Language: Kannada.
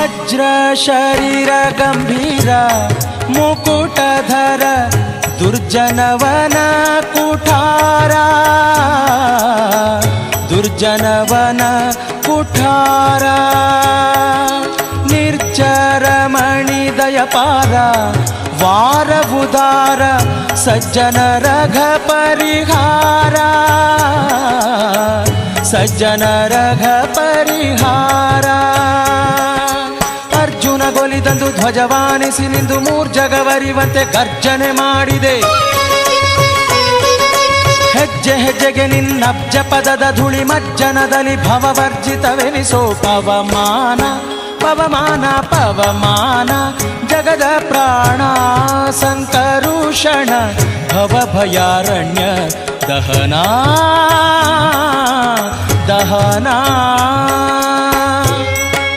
ವಜ್ರ ಶರೀರ ಗಂಭೀರ ಮುಕುಟಧರ ದುರ್ಜನವನ ಕುಠಾರ ದುರ್ಜನವನ ಕುಠಾರ ನಿರ್ಜರ ಮಣಿದಯಪಾರ ವಾರಬುಧಾರ ಸಜ್ಜನ ರಘ ಪರಿಹಾರ ಸಜ್ಜನ ರಘ ಪರಿಹಾರ ಅರ್ಜುನ ಗೊಲಿದಂದು ಧ್ವಜವಾನಿಸಿ ನಿಂದು ಮೂರ್ಜಗವರಿವಂತೆ ಗರ್ಜನೆ ಮಾಡಿದೆ ಹೆಜ್ಜೆ ಹೆಜ್ಜೆಗೆ ನಿನ್ನಬ್ಜ ಪದದ ಧೂಳಿ ಮಜ್ಜನದಲ್ಲಿ ಭವವರ್ಜಿತವೆನಿಸೋ ಪವಮಾನ ಪವಮಾನ ಪವಮಾನ ಜಗದ ಪ್ರಾಣ ಸಂಕರುಷಣ ಭವಭಯಾರಣ್ಯ ದಹನಾ ದಹನಾ